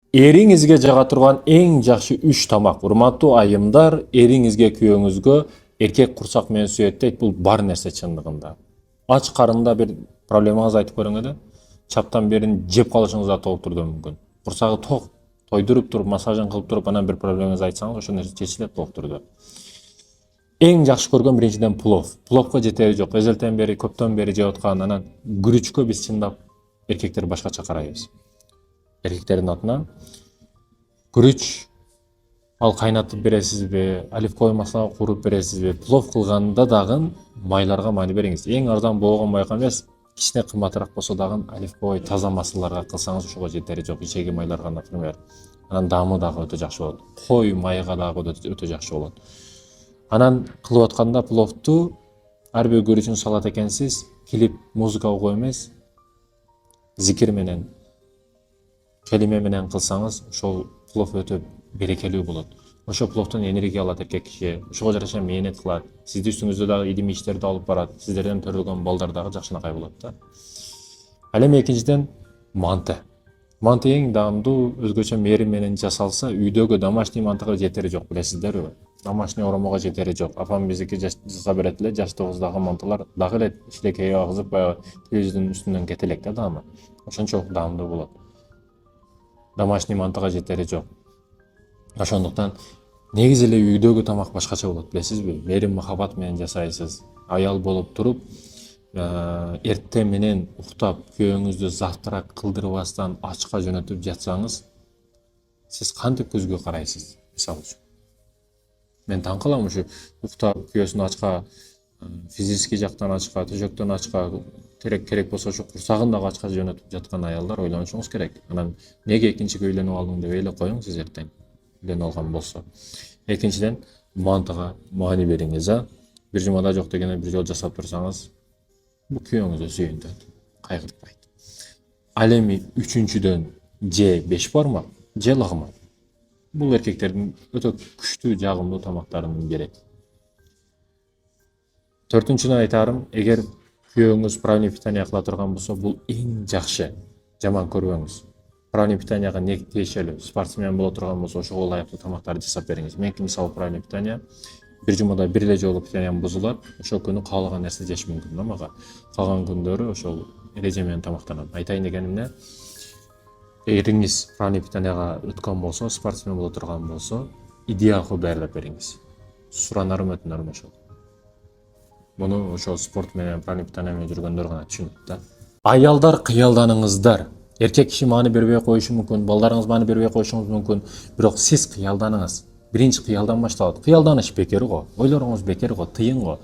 Эриңизге жага турган эң жакшы 3 тамак. Урматтуу айымдар, эриңизге күйөөңүзгө эркек курсак менен сүйөт дейт. Бул бар нерсе чындыгында. Ач карында бир проблемаңызды айтып көрүң эле. Чаптан берин жеп калышыңыз да толуктурду мүмкүн. Курсагы ток, тойдуруп туруп, массажын кылып туруп, анан бир проблемаңызды айтсаңыз, ошол нерсе чечилет толуктурду. Эң жакшы көргөн биринчиден плов. Пловго жетери жок. Эзелтен бери, көптөн бери жеп аткан, анан күрүчкө биз чындап эркектер башкача карайбыз. Эркектердин атынан күрүч ал кайнатып бересизби, оливковый масло куруп бересизби, плов кылганда дагы майларга маани бериңиз. Эң арзан болгон майга эмес, кичине кымбатыраак болсо дагы оливковый таза маслолорго кылсаңыз ошого жетери жок. Ичеги майларга, например. Анан даамы дагы өтө жакшы болот. Кой майга дагы өтө жакшы болот. Анан кылып атканда пловду ар бир күрүчүн салат экенсиз, клип музыка угуу эмес, зикир менен, келиме менен кылсаңыз, ошол плов өтө берекелүү болот. Ошо пловдон энергия алат эркек киши. Ошого жараша мээнет кылат. Сиздин үстүңүздө дагы илимий иштерди алып барат. Сиздерден төрөлгөн балдар дагы жакшынакай болот да. Ал эми экинчиден манты. Манты эң даамдуу, өзгөчө мээрим менен жасалса, үйдөгү домашний мантыга жетери жок, билесиздерби? Домашний оромого жетери жок. Апам биздики жаса берет эле, жаштыгыбыздагы мантылар дагы эле шилекейге агызып, баягы телевизордун үстүнөн кете элек да даамы. Ошончо даамдуу болот. Домашний мантыга жетери жок. Ошондуктан негизи эле үйдөгү тамак башкача болот, билесизби? Мээрим махабат менен жасайсыз. Аял болуп туруп, эртең менен уктап, күйөөңүздү завтра кылдырбастан ачка жөнөтүп жатсаңыз, сиз кантип көзгө карайсыз? Мисалы үчүн. Мен таң калам ушу уктап күйөөсүн ачка, физический жактан ачка, төшөктөн ачка, керек болсо ушу курсагын дагы ачка жөнөтүп жаткан аялдар ойлонушуңуз керек. Анан неге экинчиге үйлөнүп алдың деп эйлеп коюң сиз эртең. Үйлөнүп алган болсо. Экинчиден мантыга маани бериңиз, бир жумада жок дегенде бир жолу жасап турсаңыз, бул күйөөңүздү сүйүнтөт, кайгыртпайт. Ал эми үчүнчүдөн же 5 бармак, же лагман. Бул эркектердин өтө күчтүү, жагымдуу тамактарынын бири. Төртүнчүдөн айтарым, эгер күйөөңүз правильный питание кыла турган болсо, бул эң жакшы. Жаман көрбөңүз. Правильный питанияга не тиешелүү? Спортсмен боло турган болсо, ошого ылайыктуу тамактарды жасап бериңиз. Меники мисалы правильный питание бир жумада бир эле жолу питаниям бузулат, ошол күнү каалаган нерсе жеш мүмкүн да мага. Калган күндөрү ошол эреже менен тамактанам. Айтайын дегеним эмне? Эриңиз правильный питанияга өткөн болсо, спортсмен боло турган болсо, идеалдуу даярдап бериңиз. Суранарым өтүнөрүм ошол. Муну ошол спорт менен правильный питание менен жүргөндөр гана түшүнөт да. Аялдар, кыялданыңыздар. Эркек киши маани бербей коюшу мүмкүн, балдарыңыз маани бербей коюшуңуз мүмкүн, бирок сиз кыялданыңыз. Биринчи кыялдан башталат. Кыялданыш бекер го, ойлоруңуз бекер го, тыйын го.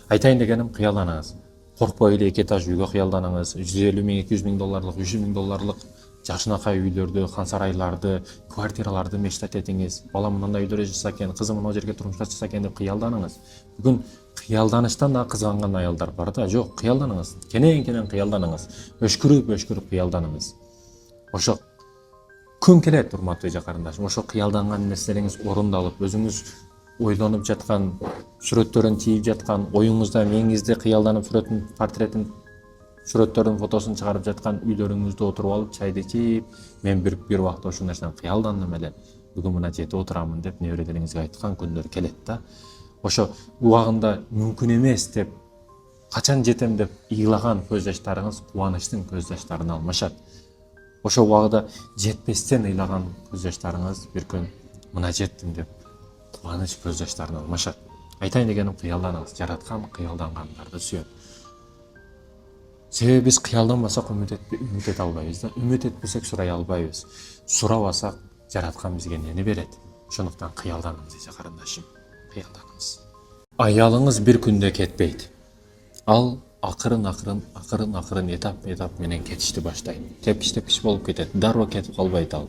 Айтайын дегеним, кыялданыңыз. Коркпой эле эки этаж үйгө кыялданыңыз. 150 миң, 200 миң долларлык, 300 миң долларлык жакшынакай үйлөрдү, хан сарайларды, квартираларды мечтать этиңиз. Балам мындай үйлөрдө жашаса экен, кызым мына жерге турмушка чыкса экен деп кыялданыңыз. Бүгүн кыялданыштан да кызганган аялдар бар да. Жок, кыялданыңыз. Кенен кыялданыңыз. Өшкүрүп кыялданыңыз. Ошо күн келет, урматтуу эже карындашым. Ошо кыялданган нерселериңиз орундалып, өзүңүз ойлонуп жаткан, сүрөттөрүн чийип жаткан, оюңузда мээңизде кыялданып сүрөтүн, портретин, сүрөттөрдүн фотосун чыгарып жаткан үйлөрүңүздө отуруп алып, чайды ичип, мен бир убакта ошол нерседен кыялдандым эле. Бүгүн мына жетип отурамын деп неберелериңизге айткан күндөр келет да. Ошо убагында мүмкүн эмес деп, качан жетем деп ыйлаган көз жаштарыңыз кубанычтын көз жаштарына алмашат. Ошо убагында жетпестен ыйлаган көз жаштарыңыз бир күн мына жеттим деп кубаныч көз жаштарына алмашат. Айтайын дегеним, кыялданыңыз. Жараткан кыялдангандарды сүйөт. Себеби биз кыялданбасак үмүт эте албайбыз да. Үмүт этпесек сурай албайбыз. Сурабасак жараткан бизге эмнени берет? Ошондуктан кыялданыңыз эже карындашым. Кыялданыңыз. Аялыңыз бир күндө кетпейт. Ал акырын этап менен кетишти баштайт. Тепкич болуп кетет. Дароо кетип калбайт ал.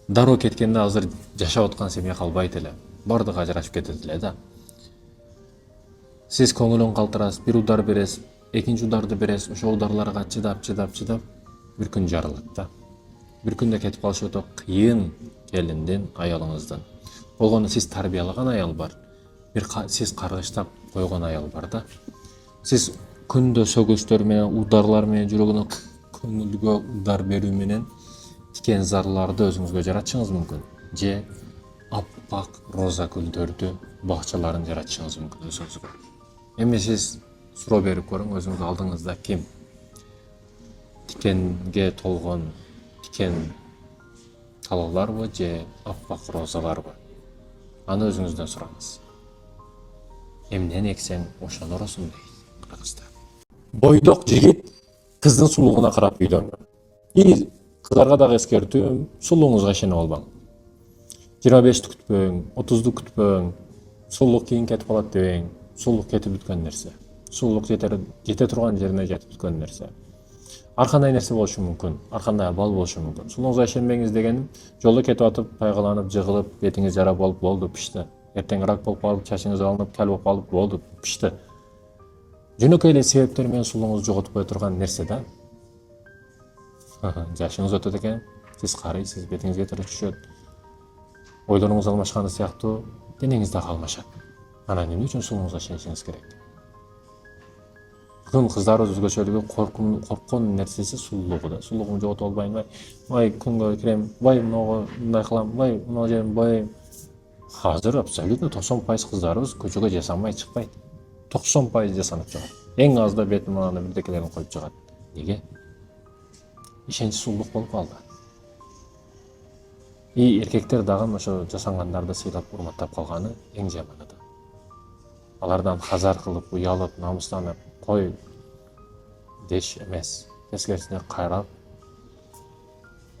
Дароо кеткенде азыр жашап аткан семья калбайт эле. Бардыгы ажырашып кетет эле да. Сиз көңүлүн калтырасыз, бир удар бересиз, экинчи ударды бересиз, ошол ударларга чыдап бир күн жарылат да. Бир күндө кетип калышы өтө кыйын келиндин, аялыңыздын. Болгону сиз тарбиялаган аял бар. Сиз каргыштап койгон аял бар да. Сиз күндө сөгүстөр менен, ударлар менен жүрөгүнө көңүлгө удар берүү менен тикен зарларды өзүңүзгө жаратышыңыз мүмкүн. Же аппак роза гүлдөрдү бакчаларын жаратышыңыз мүмкүн өзүңүзгө. Эми сиз суроо берип көрүң, өзүңүздүн алдыңызда ким? Тикенге толгон тикен талаларбы же аппак розаларбы? Аны өзүңүздөн сураңыз. Эмнени эксең ошону оросуң дейт кыргызда. Бойдок жигит кыздын сулууна карап үйлөнүп. И кыздарга дагы эскертүүм, сулууңузга ишенип албаң. 25-ти күтпөң, 30-ду күтпөң, сулуулук кийин кетип калат дебең. Сулуулук кетип бүткөн нерсе. Сулуулук жете турган жерине жетип бүткөн нерсе. Ар кандай нерсе болушу мүмкүн, ар кандай абал болушу мүмкүн. Сулууңузга ишенбеңиз дегеним, жолдо кетип атып, пайгаланып, жыгылып, бетиңиз жара болуп болду, пишти. Эртең рак болуп калып, чачыңыз алынып, кал болуп калып болду, пишти. Жөнөкөй эле себептер менен сулууңузду жоготуп кое турган нерсе да. Жашыңыз өтөт экен, сиз карыйсыз, бетиңизге тери түшөт. Ойлоруңуз алмашканы сыяктуу, денеңиз дагы алмашат. Анан эмне үчүн сулууңузга ишенишиңиз керек? Бүгүн кыздарыбыз өзгөчөлүгү корккон нерсеси сулуулугу да. Сулуулугумду жоготуп албайм, вай күнгө кирем, вай мынага мындай кылам, вай мына жерим бояйм. Азыр абсолютно 90% кыздарыбыз көчөгө жасанмай чыкпайт. 90% жасанып чыгат. Эң азда бетин мына бирдекелерин коюп чыгат. Неге? Ишенич сулуулук болуп калды. И эркектер дагы ошо жасангандарды сыйлап урматтап калганы эң жаманы да. Алардан хазар кылып, уялып, намыстанып, кой деш эмес. Тескерисине кайрап,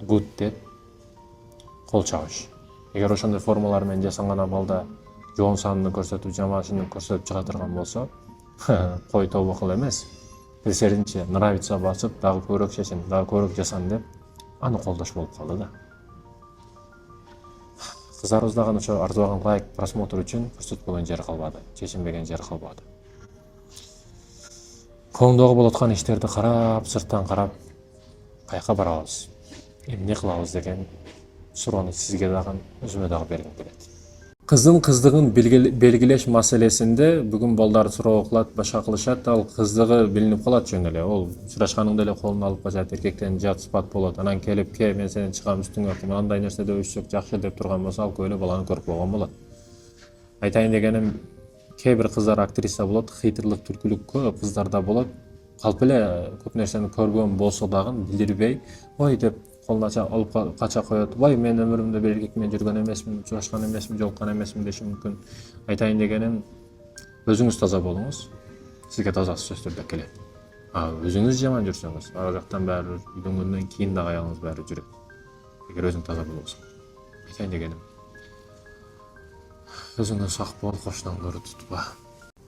гуд деп кол чабыш. Эгер ошондой формалар менен жасанган абалда жоон санын көрсөтүп, жамаашын көрсөтүп чыга турган болсо, кой тобо кыл эмес. Тескерисинче нравится басып, дагы көбүрөөк чечин, дагы көбүрөөк жасан деп аны колдош болуп калды да. Кыздарыбыз дагы ошо арзубаган лайк, просмотр үчүн көрсөтпөгөн жери калбады, чечинбеген жери калбады. Колуңдогу болуп аткан иштерди карап, сырттан карап, каяка барабыз, эмне кылабыз деген суроону сизге дагы, өзүмө дагы бергим келет. Кыздын кыздыгын белгилеш маселесинде бүгүн балдар суроо кылат, башка кылышат, ал кыздыгы билинип калат жөн эле. Ол сурашканыңда эле колуна алып качат, эркектен жат сыпат болот. Анан келип, "Ке, мен сенен чыгам үстүңө, андай нерседе өбүшсөк жакшы" деп турган болсо, ал көп эле баланы көрүп койгон болот. Айтайын дегеним, кээ бир кыздар актриса болот, хейтерлик, түркүлүк көп кыздарда болот. Калп эле көп нерсени көргөн болсо дагы билдирбей, "Ой" деп колуна алып кача коет. "Вай, мен өмүрүмдө бир эркек менен жүргөн эмесмин, учурашкан эмесмин, жолуккан эмесмин" деши мүмкүн. Айтайын дегеним, өзүңүз таза болуңуз, сизге таза сөз түрдө келет. Өзүңүз жаман жүрсөңүз, ар жактан баары үйдөнгөндөн кийин дагы аялыңыз баары жүрөт. Эгер өзүң таза болбосоң. Айтайын дегеним, өзүңдөн сак бол, кошунаң тутпа.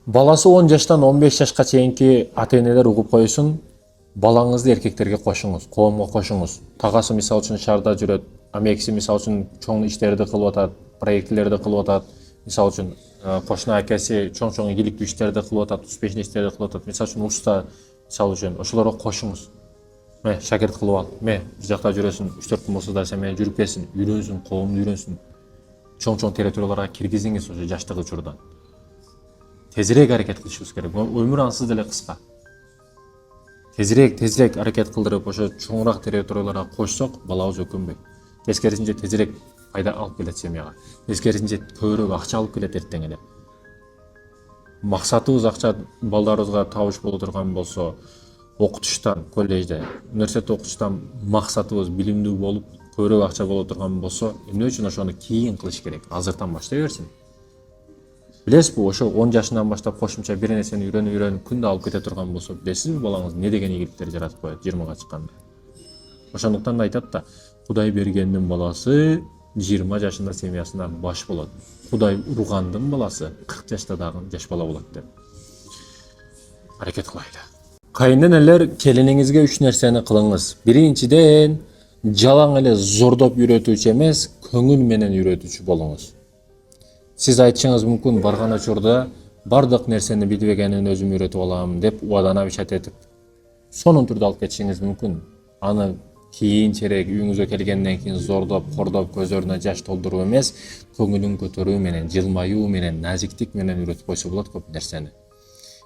Баласы 10 жаштан 15 жашка чейинки ата-энелер угуп коюшун, балаңызды эркектерге кошуңуз, коомго кошуңуз. Тагасы мисалы үчүн шаарда жүрөт, амекиси мисалы үчүн чоң иштерди кылып атат, проектлерди кылып атат. Мисалы үчүн кошуна акеси чоң ийгиликтүү иштерди кылып атат, успешный иштерди кылып атат. Мисалы үчүн уста, мисалы үчүн ошолорго кошуңуз. Шакирт кылып ал, бир жакта жүрөсүн, 3-4 күн болсо да сен менен жүрүп келсин, үйрөнсүн, коомду үйрөнсүн. Чоң территорияларга киргизиңиз ошо жаштык учурдан. Тезирээк аракет кылышыбыз керек. Өмүр ансыз деле кыска. Тезирээк аракет кылдырып, ошо чоңураак территорияларга кошсок, балабыз өкүнбөйт. Тескерисинче тезирээк пайда алып келет семьяга. Тескерисинче көбүрөөк акча алып келет эртең эле. Максатыбыз акча балдарыбызга табыш боло турган болсо, окутуштан, коллежде, университетте окутуштан максатыбыз билимдүү болуп, көбүрөөк акча боло турган болсо, эмне үчүн ошону кийин кылыш керек? Азыртан баштай берсин. Билесизби, ошо 10 жашынан баштап кошумча бир нерсени үйрөнүп күндө алып кете турган болсо, билесизби балаңыз не деген ийгиликтер жаратып коет 20га чыкканда. Ошондуктан да айтат да, Кудай бергендин баласы 20 жашында семьясына баш болот. Кудай ургандын баласы 40 жашта дагы жаш бала болот деп. Аракет кылайлы. Кайненелер, келиниңизге 3 нерсени кылыңыз. Биринчиден, жалаң эле зордоп үйрөтүүчү эмес, көңүл менен үйрөтүүчү болуңуз. Сиз айтышыңыз мүмкүн, барган учурда бардык нерсени билбегенин өзүм үйрөтүп алам деп убадан абишат этип, сонун түрдө алып кетишиңиз мүмкүн. Аны кийинчерээк үйүңүзгө келгенден кийин зордоп, кордоп, көзөрүнө жаш толтуруу эмес, көңүлүн көтөрүү менен, жылмаюу менен, назиктик менен үйрөтүп койсо болот көп нерсени.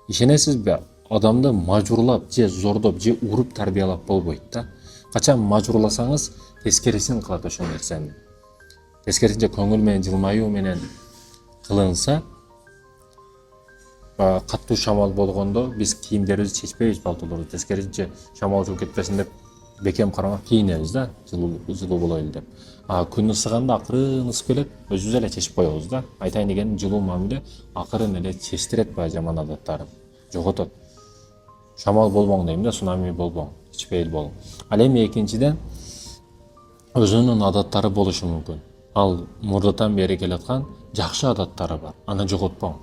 Ишенесизби? Адамды мажбурлап, же зордоп, же уруп тарбиялап болбойт да. Качан мажбурласаңыз тескерисин кылат ошол нерсени. Тескерисинче көңүл менен жылмаюу менен кылынса, катуу шамал болгондо биз кийимдерибизди чечпейбиз, палтолорду. Тескерисинче шамал чыгып кетпесин деп бекем кармап кийинебиз да, жылуу болойлу деп. Күн ысыганда акырын ысып келет, өзүбүз эле чечип коебуз да. Айтайын дегеним, жылуу мамиле акырын эле чечтирет баягы жаман адаттарын, жоготот. Шамал болбоң дейм да, цунами болбоң, чечпейли болуң. Ал эми экинчиден өзүнүн адаттары болушу мүмкүн. Ал мурдатан бери келаткан жакшы адаттары бар. Аны жоготпоң.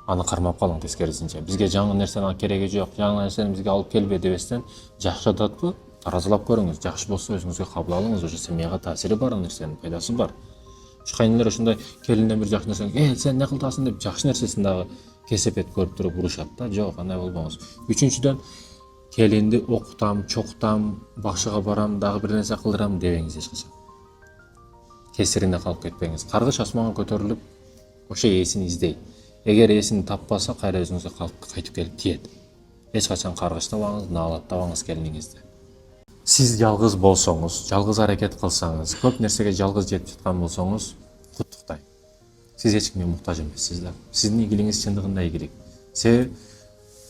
Аны кармап калың тескерисинче. Бизге жаңы нерсенин кереги жок, жаңы нерсени бизге алып келбе дебестен, жакшы адатты таразылап көрүңүз. Жакшы болсо өзүңүзгө кабыл алыңыз, ошо семьяга таасири бар нерсенин, пайдасы бар. Кайнылар ошондой келинден бир жакшы нерсени, сен не кылтасың деп жакшы нерсесин дагы кесепет көрүп туруп урушат да. Жок, андай болбоңуз. Үчүнчүдөн, келинди окутам, чокутам, бакшыга барам, дагы бир нерсе кылдырам дебеңиз эч качан. Кесирине калып кетпеңиз. Каргыш асманга көтөрүлүп, ошо ээсин издейт. Эгер ээсин таппаса, кайра өзүңүзгө кайтып келип тиет. Эч качан каргыштабаңыз, наалаттабаңыз келиниңизди. Сиз жалгыз болсоңуз, жалгыз аракет кылсаңыз, көп нерсеге жалгыз жетип жаткан болсоңуз, куттуктайм. Сиз эч кимге муктаж эмессиз да. Сиздин ийгилигиңиз чындыгында ийгилик. Себеби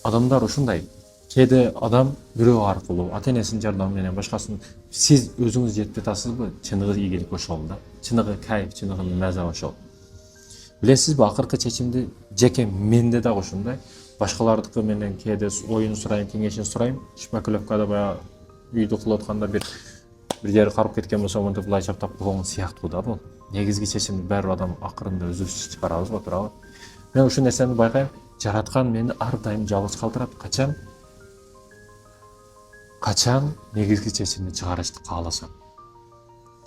адамдар ушундай. Кээде адам бирөө аркылуу, ата-энесинин жардамы менен башкасын сиз өзүңүз жетип жатасызбы? Чындыгы ийгилик ошол да. Чындыгы кайф, чындыгы маза ошол. Билесизби, акыркы чечимди жеке менде дагы ушундай. Башкалардыкы менен кээде оюн сурайм, кеңешин сурайм. Шпаклевкада баягы үйдү кылып атканда бир жери карып кеткен болсо, мынтип былай чаптап койгон сыяктуу да бул. Негизги чечимди баары адам акырында өзүбүз чыгарабыз го, туурабы? Мен ушул нерсени байкайм, жараткан мени ар дайым жалгыз калтырат. Качан негизги чечимди чыгарышты кааласам.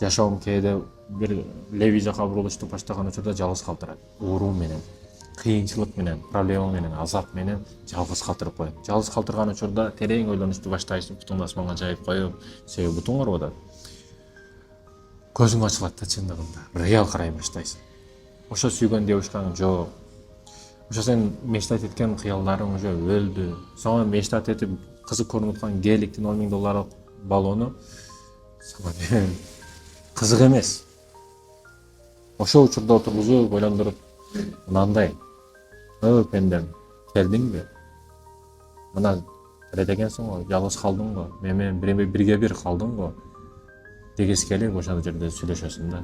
Жашоом кээде бир леви жака бурулушту баштаган учурда жалгыз калтырат. Оору менен, кыйынчылык менен, проблема менен, азап менен жалгыз калтырып коем. Жалгыз калтырган учурда терең ойлонушту баштайсың, бутуңду асманга жайып коюп, себеби бутуң ооруп атат. Көзүң ачылат да чындыгында, реал карай баштайсың. Ошо сүйгөн девушкаң жок. Ошо сен мечтать эткен кыялдарың уже өлдү. Сага мечтать этип кызык көрүнүп аткан геликтин $10,000 баллону сага кызык эмес. Ошо учурда отургузуп ойлондуруп, мынандай, пендем, келдиңби? Мына эредегенсиң го, жалгыз калдың го, мен менен бирге бир калдың го. Дегиси келип ошол жерде сүйлөшөсүң да.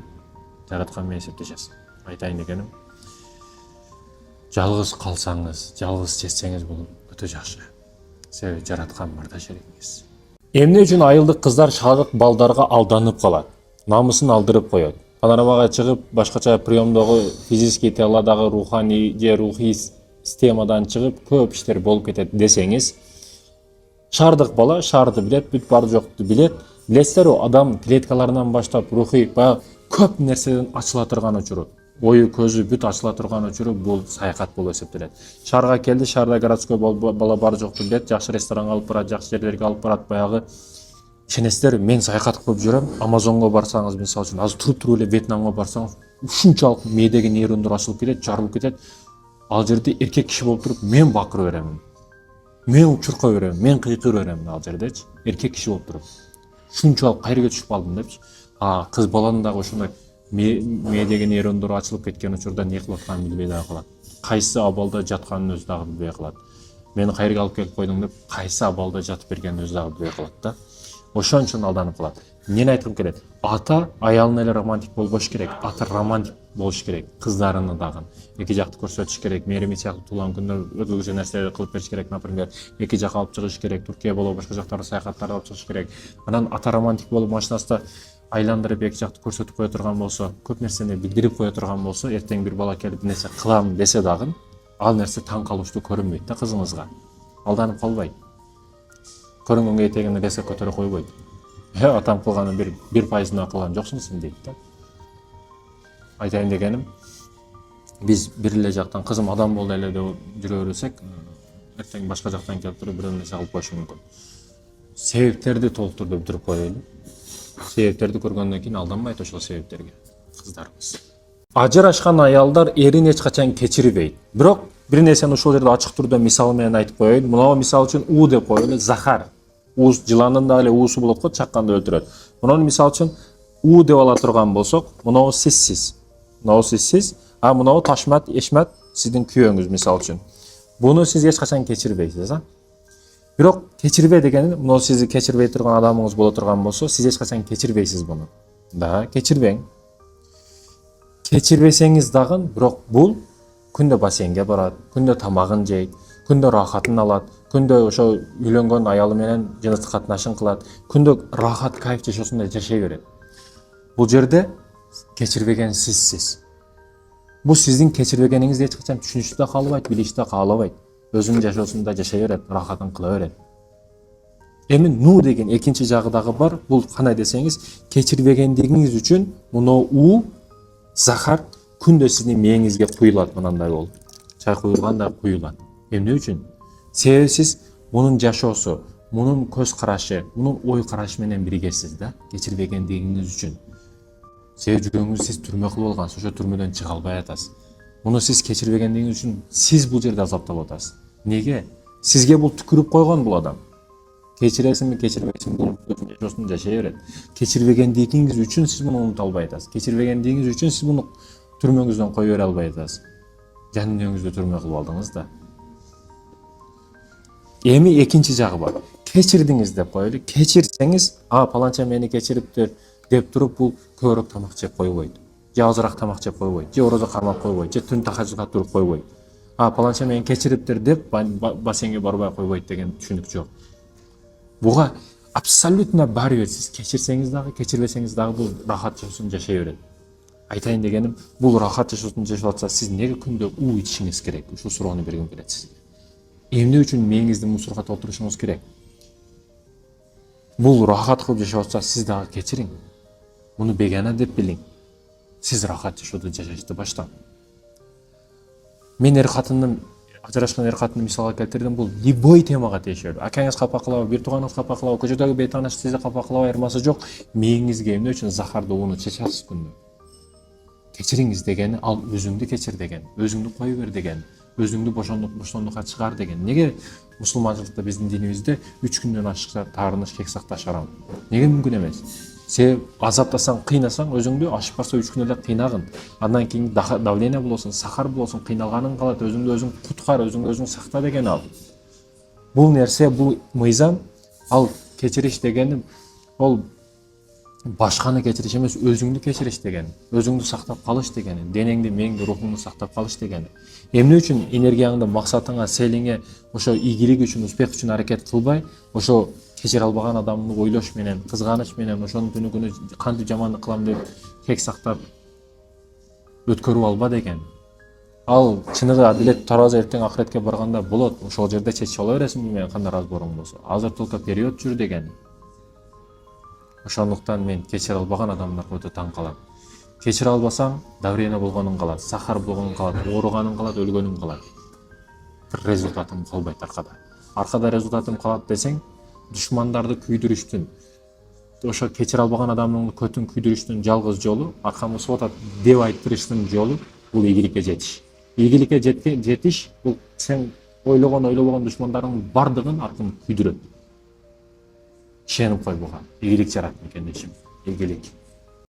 Жараткан менен эсептешесиң. Айтайын дегеним, жалгыз калсаңыз, жалгыз чечсеңиз бул өтө жакшы. Себеби жараткан барда шеригиңиз. Эмне үчүн айылдык кыздар шагык балдарга алданып калат? Намысын алдырып коет. Панорамага чыгып, башкача приемдогу физический телодагы руханий же рухий системадан чыгып, көп иштер болуп кетет десеңиз, шаардык бала шаарды билет, бүт бар жокту билет. Билесиздерби, адам клеткаларынан баштап рухий баягы көп нерседен ачыла турган учуру, ою көзү бүт ачыла турган учуру бул саякат болуп эсептелет. Шаарга келди, шаарда городской бала бар жокту билет, жакшы ресторанга алып барат, жакшы жерлерге алып барат, баягы ишенесиздерби, мен саякат кылып жүрөм. Амазонго барсаңыз, мисалы үчүн, азыр туруп эле Вьетнамга барсаңыз, ушунчалык мээдеги нейрондор ачылып кетет, жарылып кетет. Ал жерде эркек киши болуп туруп, мен бакыра берем. Мен чурка берем, мен кыйкыра берем ал жердечи, эркек киши болуп туруп. Ушунчалык кайерге түшүп калдым депчи. Кыз баланын дагы ошондой мээдеги нейрондор ачылып кеткен учурда не кылып атканын билбей дагы калат. Кайсы абалда жатканын өзү дагы билбей калат. Мени кайерге алып келип койдуң деп, кайсы абалда жатып бергенин өзү дагы билбей калат да. Ошон үчүн алданып калат. Эмнени айткым келет? Ата аялына эле романтик болбош керек. Ата романтик болуш керек. Кыздарына дагы эки жакты көрсөтүш керек. Мээрими сыяктуу туулган күндө өзгөчө нерселерди кылып бериш керек. Например, эки жака алып чыгыш керек. Туркия болобу, башка жактарга саякаттарды алып чыгыш керек. Анан ата романтик болуп машинасында айландырып эки жакты көрсөтүп кое турган болсо, көп нерсени билдирип кое турган болсо, эртең бир бала келип нерсе кылам десе дагы, ал нерсе таң калыштуу көрүнбөйт да кызыңызга. Алданып калбайт. Көрүнгөнгө этегине лесе көтөрө койбойт. Атам кылганын 1% кылган жоксуң сен дейт да. Айтайын дегеним, биз бир эле жактан кызым адам болду эле деп жүрө берсек, эртең башка жактан келип туруп бир нерсе кылып коюшу мүмкүн. Себептерди толуктурду бүтүрүп коелу. Себептерди көргөндөн кийин алданбайт ошол себептерге кыздарыбыз. Ажырашкан аялдар эрин эч качан кечирбейт. Бирок бир нерсени ушул жерде ачык түрдө мисал менен айтып коеюн. Мына мисал үчүн У деп коелу, Захар. Уус жыландын да эле уусу болот го, чакканда өлтүрөт. Мунун мисалы үчүн у деп ала турган болсок, мунабу сизсиз. Мунабу сизсиз, а мунабу Ташмат, Эшмат сиздин күйөөңүз мисалы үчүн. Буну сиз эч качан кечирбейсиз, а? Бирок кечирбе дегени, муну сизди кечирбей турган адамыңыз боло турган болсо, сиз эч качан кечирбейсиз буну. Да, кечирбең. Кечирбесеңиз дагы, бирок бул күндө бассейнге барат, күндө тамагын жейт, күндө рахатын алат, күндө ошо үйлөнгөн аялы менен жыныстык катнашын кылат, күндө рахат, кайф жашоосунда жашай берет. Бул жерде кечирбеген сизсиз. Бул сиздин кечирбегениңизди эч качан түшүнүштү да каалабайт, билишти да каалабайт. Өзүнүн жашоосунда жашай берет, рахатын кыла берет. Эми ну деген экинчи жагы дагы бар. Бул кандай десеңиз, кечирбегендигиңиз үчүн муну у захар күндө сиздин мээңизге куюлат, мынандай болуп. Чай куюлганда куюлат. Эмне үчүн? Себеби сиз мунун жашоосу, мунун көз карашы, мунун ой карашы менен биргесиз да, кечирбегендигиңиз үчүн. Себеби жүрөгүңүз сиз түрмө кылып алгансыз, ошо түрмөдөн чыга албай атасыз. Муну сиз кечирбегендигиңиз үчүн сиз бул жерде азаптап атасыз. Неге? Сизге бул түкүрүп койгон бул адам. Кечиресиңби, кечирбейсиңби, бул жашоосун жашай берет. Кечирбегендигиңиз үчүн сиз муну унута албай атасыз. Кечирбегендигиңиз үчүн сиз муну түрмөңүздөн кое бере албай атасыз. Жан дүниеңизди түрмө кылып алдыңыз да. Эми экинчи жагы бар. Кечирдиңиз деп коелу. Кечирсеңиз, паланча мени кечириптир деп туруп бул көбүрөөк тамак жеп койбойт. Же азыраак тамак жеп койбойт, же орозо кармап койбойт, же түн тахажжудка туруп койбойт. Паланча мени кечириптир деп бассейнге барбай койбойт деген түшүнүк жок. Буга абсолютно баары бир, сиз кечирсеңиз дагы, кечирбесеңиз дагы бул рахат жашоосун жашай берет. Айтайын дегеним, бул рахат жашоосун жашап атса, сиз неге күндө у ичишиңиз керек? Ушул суроону бергим келет сизге. Эмне үчүн мээңизди мусорго толтурушуңуз керек? Бул рахат кылып жашап атса, сиз дагы кечириң. Муну бегана деп билиң. Сиз рахат жашоодо жашашты баштаң. Мен ажырашкан катынды мисалга келтирдим. Бул любой темага тиешелүү. Акаңыз капа кылабы, бир тууганыңыз капа кылабы, көчөдөгү бейтааныш сизди капа кылабы, айырмасы жок. Мээңизге эмне үчүн захарды ууну чечасыз күндө? Кечириңиз дегени ал өзүңдү кечир деген, өзүңдү кое бер деген, өзүңдү бошондукка чыгар деген. Неге мусулманчылыкта биздин динибизде 3 күндөн ашыкса таарыныш, кек сакташ арам? Неге мүмкүн эмес? Себеби азаптасаң, кыйнасаң өзүңдү ашып барса 3 күн эле кыйнагын. Андан кийин давление болосун, сахар болосун, кыйналганың калат, өзүңдү өзүң куткар, өзүңдү өзүң сакта деген ал. Бул нерсе, бул мыйзам, ал кечириш дегени ол башканы кечириш эмес, өзүңдү кечириш деген, өзүңдү сактап калыш деген, денеңди, мээңди, рухуңду сактап калыш деген. Эмне үчүн энергияңды, максатыңа, селиңе ошо ийгилик үчүн, успех үчүн аракет кылбай, ошо кечире албаган адамды ойлош менен, кызганыч менен, ошонун түнүгүнү кантип жамандык кылам деп кек сактап өткөрүп алба деген. Ал чыныгы адилет таразы эртең акыретке барганда болот. Ошол жерде чечип ала бересиңби менин кандай разборуң болсо. Азыр только период жүр деген. Ошондуктан мен кечире албаган адамдарга өтө таң калам. Кечире албасаң, давление болгонуң калат, сахар болгонуң калат, ооруганың калат, өлгөнүң калат. Бир результатым калбайт аркада. Аркада результатым калат десең, душмандарды күйдүрүштүн, ошо кечире албаган адамдын көтүн күйдүрүштүн жалгыз жолу, аркамды сотат деп айттырыштын жолу бул ийгиликке жетиш. Ийгиликке жетиш бул сен ойлобогон душмандарыңдын бардыгын аркын күйдүрөт. Ишенип кой буга. Ийгилик жарат экен дешим. Ийгилик.